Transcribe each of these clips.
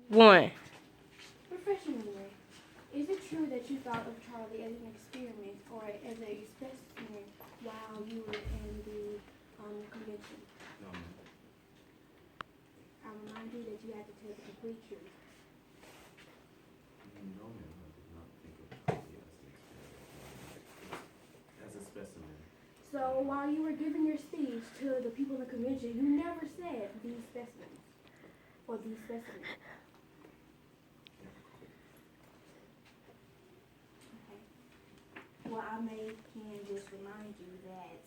one. Professionally, is it true that you thought of Charlie as an experiment or as a specimen while you were in the convention? No, I remind you that you have to tell the complete truth. no, ma'am, I did not think of Charlie as a specimen. So while you were giving your speech to the people in the convention, you never said these specimens or these specimens. Okay. Well, can just remind you that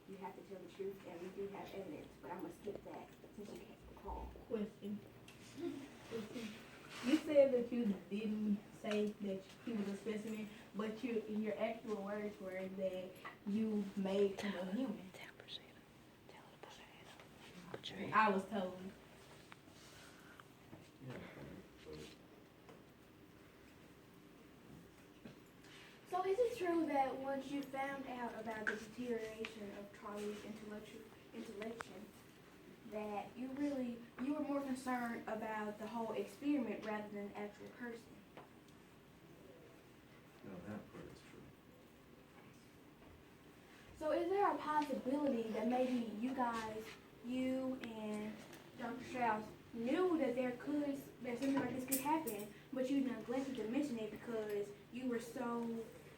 you have to tell the truth, and we do have evidence, but I'm gonna skip that since you can't recall. Question. You said that you didn't say that he was a specimen, but your actual words were that you made him a human. I was told. Yeah, but So is it true that once you found out about the deterioration of Charlie's intellection, that you were more concerned about the whole experiment rather than the actual person? no, that part is true. So is there a possibility that maybe you and Dr. Strauss knew that something like this could happen, but you neglected to mention it because you were so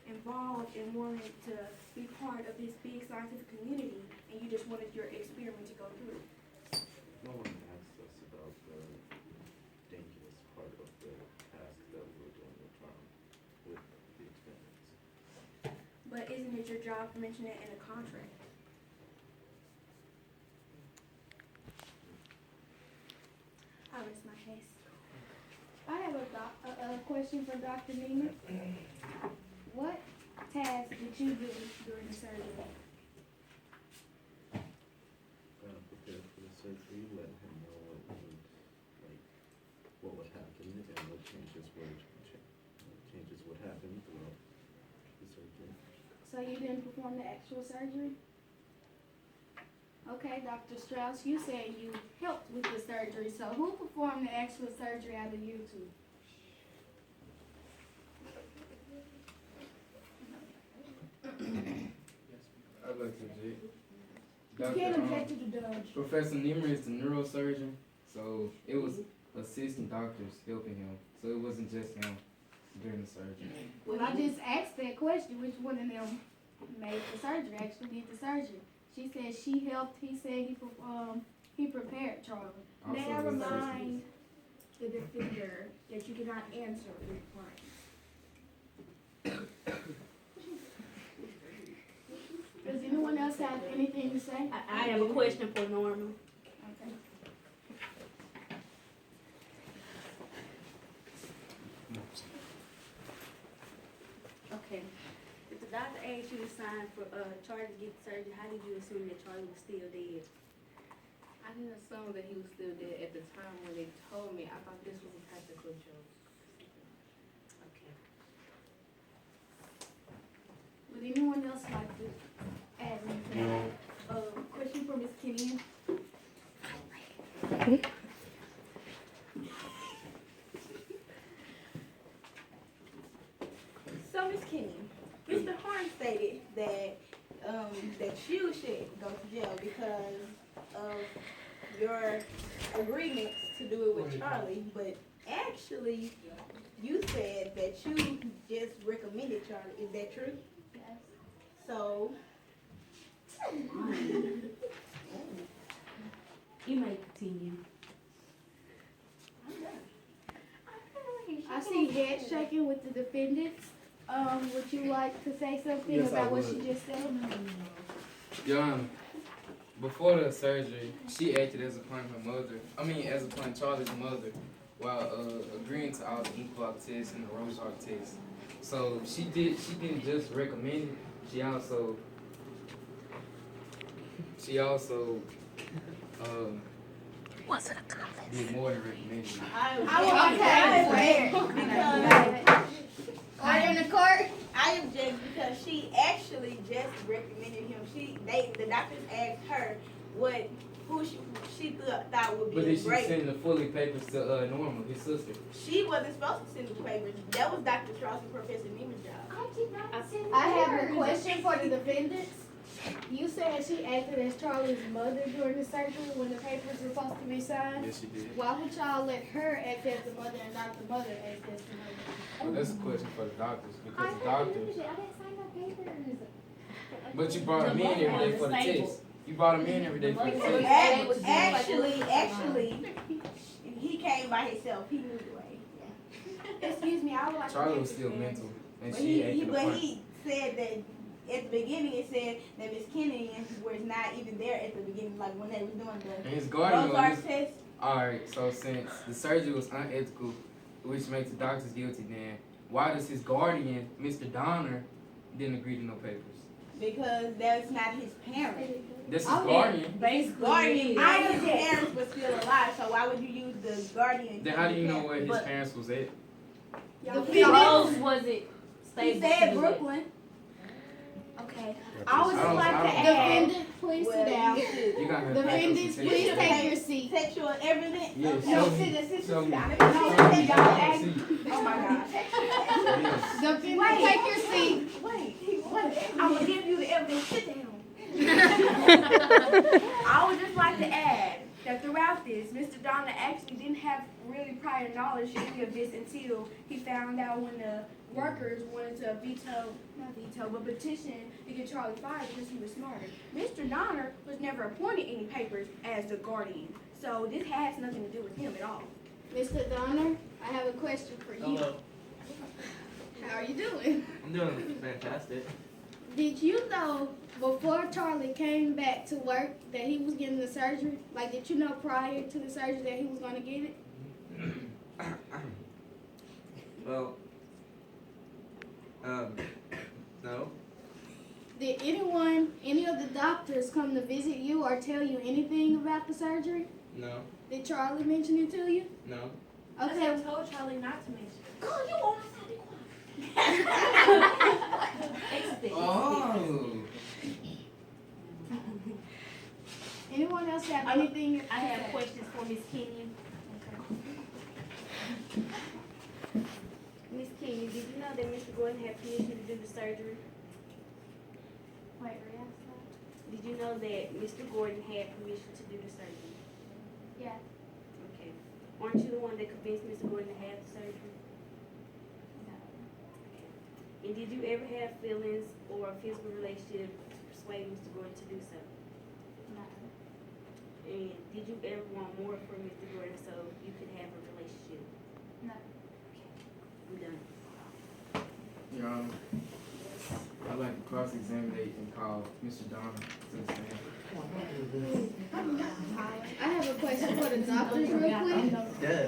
involved and wanted to be part of this big scientific community, and you just wanted your experiment to go through? No one asked us about the dangerous part of the task that we were doing with the experiments. But isn't it your job to mention it in a contract? I rest my case. I have a question for Dr. Neiman. What task did you do during the surgery? Prepare for the surgery, let him know what would happen and what changes would happen throughout the surgery. So you didn't perform the actual surgery? Okay, Dr. Strauss, you said you helped with the surgery, so who performed the actual surgery out of you two? I'd like to object. You can't object to the judge. Professor Niemer is the neurosurgeon, so it was assistant doctors helping him. So it wasn't just him during the surgery. Well, I just asked that question, which one of them made the surgery, actually did the surgery. She said she helped, he said he prepared Charlie. Also May I the remind the defender that you cannot answer your client? Does anyone else have anything to say? I have a question for Norma. Okay. Okay. If the doctor asked you to sign for Charlie to get surgery, how did you assume that Charlie was still dead? I didn't assume that he was still dead at the time when they told me. I thought this was a practical joke. Okay. Would anyone else like to add anything? Question for Ms. Kenyon. So, Ms. Kenyon, Mr. Horn stated that that you should go to jail because of your agreements to do it with Charlie, but actually, you said that you just recommended Charlie. Is that true? Yes. So, You may continue. I see head shaking with the defendants. Would you like to say something Yes, I about what would. she just said? Your Honor, before the surgery, she acted as upon her mother. As upon Charlie's mother, while agreeing to all the ECOG tests and the Rorschach test. So she didn't just recommend it. She also did more than recommend it. Order in the court. I object because she actually just recommended him. The doctors asked her who she thought would But be then a she great. sent the fully papers to Norma, his sister. She wasn't supposed to send the papers. That was Dr. Strauss and Professor Neiman's job. I have a question for the defendants. You said she acted as Charlie's mother during the surgery when the papers were supposed to be signed. Yes, she did. Why would y'all let her act as the mother and not the mother act as the mother? Well, that's a question for the doctors because the doctors. I didn't sign no papers. But you brought him in every day for the test. You brought him in every day for the test. Actually, he came by himself. He knew the way. Excuse me, I would like to Charlie make was this still clear. mental, and But she acted a part. he said that at the beginning it said that Miss Kennedy was not even there at the beginning, like when they was doing the And his guardian on Rosark this. test. Alright, so since the surgery was unethical, which makes the doctors guilty, then why does his guardian, Mr. Donner, didn't agree to no papers? Because that's not his parent. That's his I mean, guardian. His guardian, not his parents, was still alive. So why would you use the guardian? Then how do you know where his But- parents was at? Y'all The feel- Rose wasn't stable. He to said do Brooklyn. Okay. I would I just don't- like I to don't- add. Defendant, please Well, sit down. you should. You got her Defendants, please take your seat. Sexual evidence. Yeah, Okay. show No, me. sit Show me. down. Show No, me. y'all act- See. Oh my God. Yes. Defendant, take your seat. Wait. I'm gonna give you the evidence. Sit down. I would just like to add that throughout this, Mr. Donner actually didn't have really prior knowledge of any of this until he found out when the workers wanted to but petition to get Charlie fired because he was smarter. Mr. Donner was never appointed any papers as the guardian, so this has nothing to do with him at all. Mr. Donner, I have a question for you. Hello. How are you doing? I'm doing fantastic. Did you know before Charlie came back to work that he was getting the surgery? Like, did you know prior to the surgery that he was going to get it? Well, no. Did any of the doctors come to visit you or tell you anything about the surgery? No. Did Charlie mention it to you? No. Okay. I told Charlie not to mention it. Call you on Oh. Anyone else have anything? I have questions for Miss Kenyon. Miss Kenyon, did you know that Mr. Gordon had permission to do the surgery? Wait, Did you know that Mr. Gordon had permission to do the surgery? Yeah. Okay. Aren't you the one that convinced Mr. Gordon to have the surgery? And did you ever have feelings or a physical relationship to persuade Mr. Gordon to do so? No. And did you ever want more from Mr. Gordon so you could have a relationship? No. I'm done. Your Honor, I'd like to cross-examine and call Mr. Donner to the stand. I have a question for the doctors real quick. Yeah.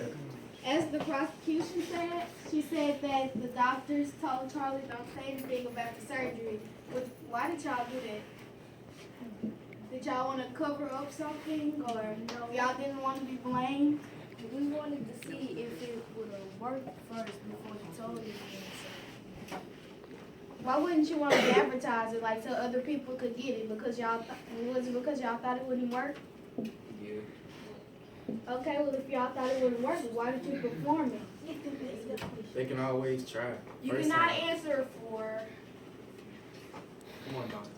As the prosecution said, she said that the doctors told Charlie don't say anything about the surgery. Why did y'all do that? Did y'all want to cover up something or y'all didn't want to be blamed? We wanted to see if it would have worked first before he told us. Why wouldn't you want to advertise it like so other people could get it? Because was it because y'all thought it wouldn't work? Yeah. Okay, well if y'all thought it wouldn't work, why did you perform it? They can always try. You First cannot time. answer for. Come on, doctor.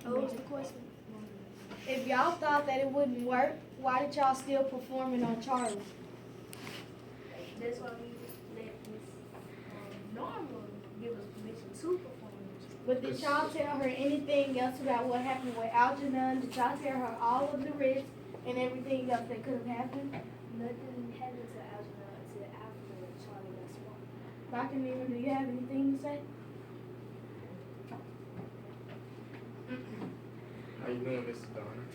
What was the question? If y'all thought that it wouldn't work, why did y'all still perform it on Charlie? That's why we let Miss Norma give us permission to perform. But did y'all tell her anything else about what happened with Algernon? Did y'all tell her all of the risks and everything else that could have happened? Nothing happened to Algernon until after Charlie got sworn. Dr. Neiman, do you have anything to say? How you doing, Mr. Donner?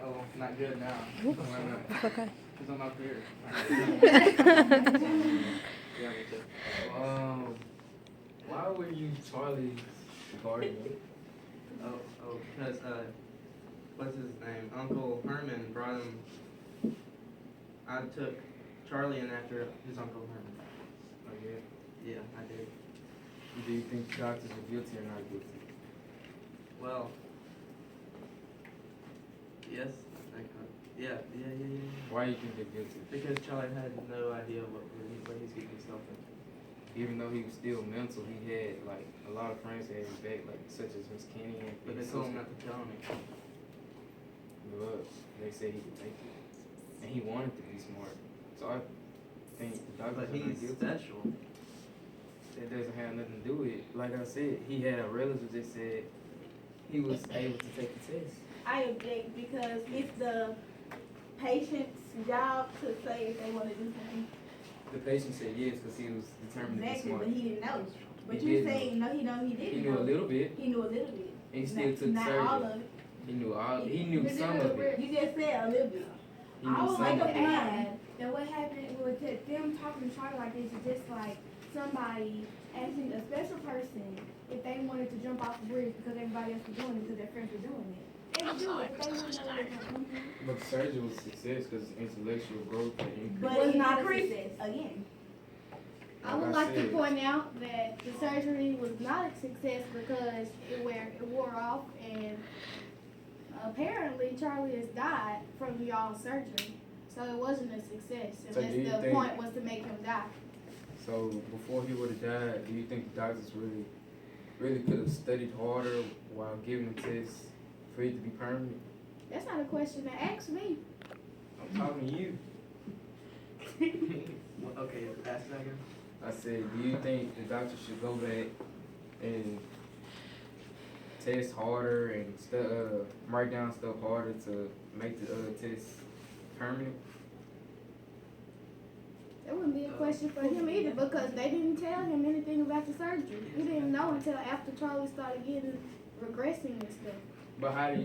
Oh, not good now. Why not? Okay. Because I'm up here. Yeah, me too. Why were you Charlie's guardian? Because, what's his name? Uncle Herman brought him. I took Charlie in after his Uncle Herman. Oh, yeah. 'Cause- Oh, Yeah, I did. Do you think the doctors are guilty or not guilty? Yeah, I did. You think the doctors are guilty or not guilty? Yeah. Well, yes, I think, yeah. Why do you think they're guilty? Because Charlie had no idea what he's getting himself into. Even though he was still mental, he had like a lot of friends that had his back, like such as Miss Kenny and But they his told him sister. not to tell me. But they said he could take it, and he wanted to be smart. So I think the doctors But are not he's guilty. special. That doesn't have nothing to do with it. Like I said, he had a relative that said he was able to take the test. I object because it's the patient's job to say if they wanna do something. The patient said yes because he was determined to be Exactly, smart. but he didn't know. But He you didn't say, no, he didn't He knew know. a little bit. He knew a little bit. And he still took Not all surgery. of it. He knew all. He knew But some then of it. You just said a little bit. He I knew would some like of to it. add that what happened with them talking to Charlie like this is just like somebody asking a special person if they wanted to jump off the bridge because everybody else was doing it because their friends were doing it. They would do it, but they wouldn't know what was happening. But the surgery was a success because intellectual growth had increased. But Was it not a decreased success. again. I would like to point out that the surgery was not a success because it wore off, and apparently Charlie has died from y'all's surgery. So it wasn't a success So do you unless the think- point was to make him die. So before he would have died, do you think the doctors really could have studied harder while giving the test for it to be permanent? That's not a question to ask me. I'm talking to you. Okay, ask that again. I said, do you think the doctor should go back and test harder and write down stuff harder to make the test permanent? That wouldn't be a question for him either because they didn't tell him anything about the surgery. He didn't know until after Charlie started getting regressing and stuff. But how do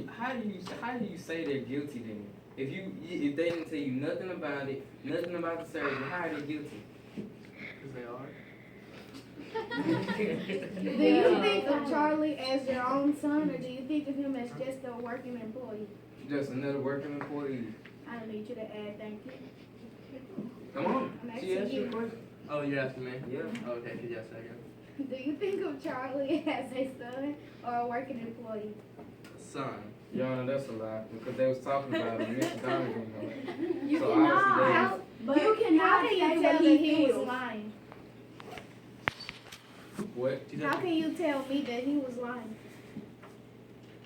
you say they're guilty then? If they didn't tell you nothing about it, nothing about the surgery, how are they guilty? Because they are. Do you think of Charlie as your own son, or do you think of him as just a working employee? Just another working employee. I don't need you to add, thank you. Come on. I'm She asked asking you a you. question. Oh, you're asking me? Yeah. Okay, could you ask that again? Do you think of Charlie as a son or a working employee? Son. Your Honor, that's a lie because they was talking about it. Mr. Donovan didn't know it. You So cannot. obviously How, But you cannot how can can you you tell tell that he was feels? lying? What? How can you tell me that he was lying?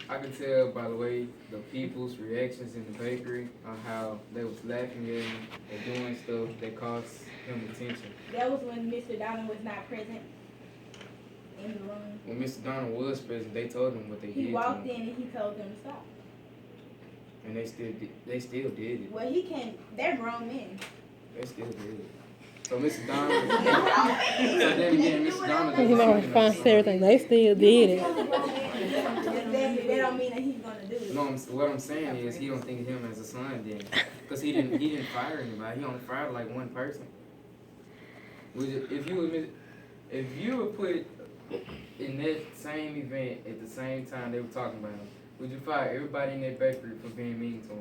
I can tell by the way the people's reactions in the bakery on how they was laughing at him and doing stuff that caused him attention. That was when Mr. Donald was not present in the room. When Mr. Donald was present, they told him what they He did walked to him, in and he told them to stop. and they still did it. Well, he can't. They're grown men. They still did it. So Mr. Donald, so then again, Mr. Donald. You know, response to everything. They still did it. That don't mean that he's gonna do it. No, what I'm saying is he don't think of him as a son then, because he didn't fire anybody. He only fired like one person. If you were put in that same event at the same time they were talking about him, would you fire everybody in that bakery for being mean to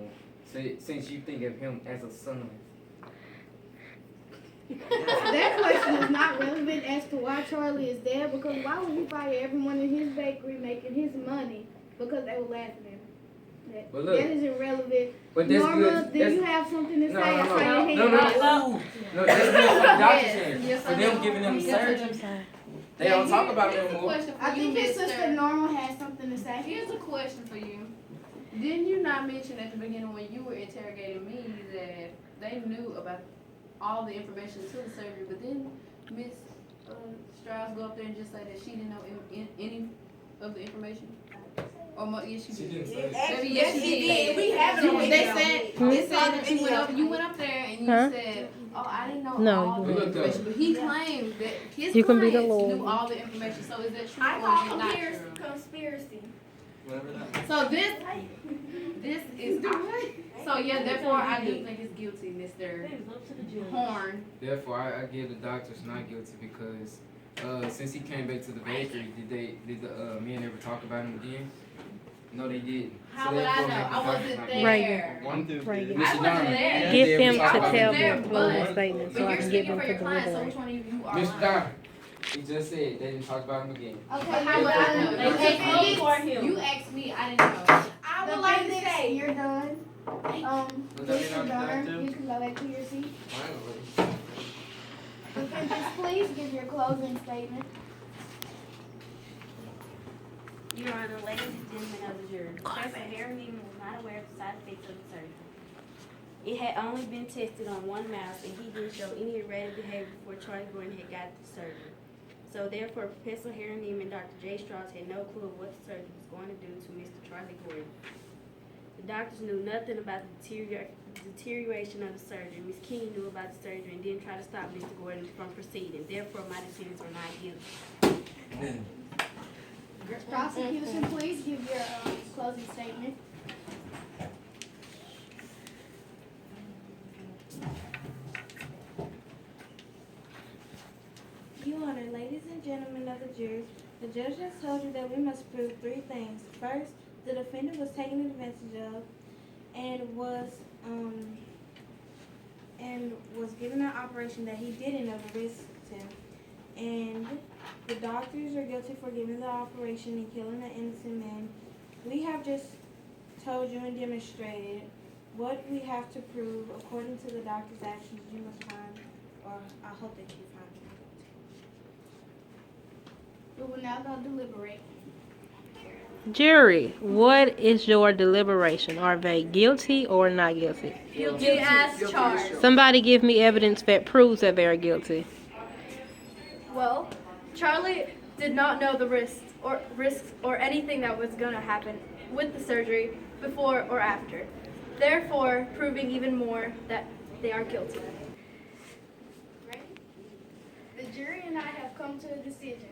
him? Since you think of him as a son. That question is not relevant as to why Charlie is there because why would he fire everyone in his bakery making his money because they were laughing at him? But look, That is irrelevant. but that's Norma, good. do you have something to say? No, I no, saw your hand. no, that's good for the doctor's hand. Yes, For them giving them the surgery. They don't talk about it Here's no a more. question for I you, think his sister mister. Norma has something to say. Here's a question for you. Didn't you not mention at the beginning when you were interrogating me that they knew about all the information to the surgery, but then Miss Strauss go up there and just say that she didn't know any of the information? Or yes, she She did. didn't say it. Actually, Yes, she did. We have it on They video. said that you went up there and you Huh? said, "Oh, I didn't know No, all you the wouldn't. information," but he claimed that his You can be the clients Lord. knew all the information. So is that true I or call is it not it true? conspiracy. Whatever that. So this is so yeah. Therefore, I do think it's guilty, Mr. Horn. Therefore, I give the doctors not guilty because since he came back to the bakery, did the men ever talk about him again? No, they didn't. How So would I therefore, know? make the I wasn't doctors not there. One dude Right. did. Mr. I wasn't Donovan, there. did Get they them ever to talk about tell him? their but- closing statement But so I you're can give speaking them for to your client, so deliberate. which one of you are Mr. lying? Donovan, He just said they didn't talk about him again. Okay, How you're would I know? done. They The asked me appendix- for him. You asked me, I didn't know. I the would like to appendix, say, you're done. Does that mean Mr. I'm done Donner, too? you can go back to your seat. Finally. Defendants, please give your closing statement. Your Honor, ladies and gentlemen of the jury, Professor Harry Neiman was not aware of the side effects of the surgery. It had only been tested on one mouse, and he didn't show any erratic behavior before Charlie Gordon had got the surgery. So therefore, Professor Harry Neiman and Dr. J. Strauss had no clue of what the surgery was going to do to Mr. Charlie Gordon. The doctors knew nothing about the deterioration of the surgery. Ms. King knew about the surgery and didn't try to stop Mr. Gordon from proceeding. Therefore, my defendants are not guilty. Prosecution, please give your closing statement. Your Honor, ladies and gentlemen of the jury, the judge has told you that we must prove three things. First, the defendant was taken advantage of and was given an operation that he didn't know risked him. And the doctors are guilty for giving the operation and killing an innocent man. We have just told you and demonstrated what we have to prove according to the doctor's actions. You must find, or I hope that you find. We will now go deliberate. Jury, what is your deliberation? Are they guilty or not guilty? Guilty as charged. Somebody give me evidence that proves that they're guilty. Well, Charlie did not know the risks or anything that was going to happen with the surgery before or after. Therefore, proving even more that they are guilty. The jury and I have come to a decision.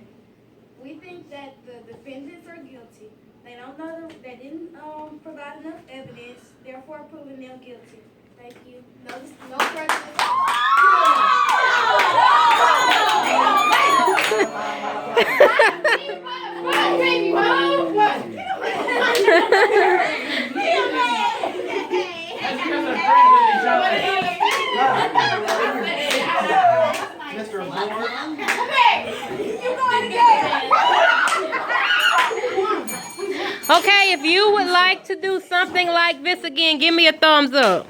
We think that the defendants are guilty. They don't know they didn't provide enough evidence, therefore proving them guilty. Thank you. No further. Mr. Moore? Okay, if you would like to do something like this again, give me a thumbs up.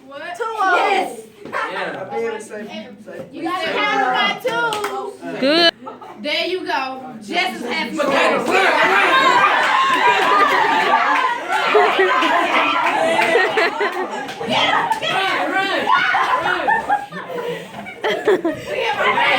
Yes. Yeah. You gotta count by two. Good. There you go. Just as happy. We have a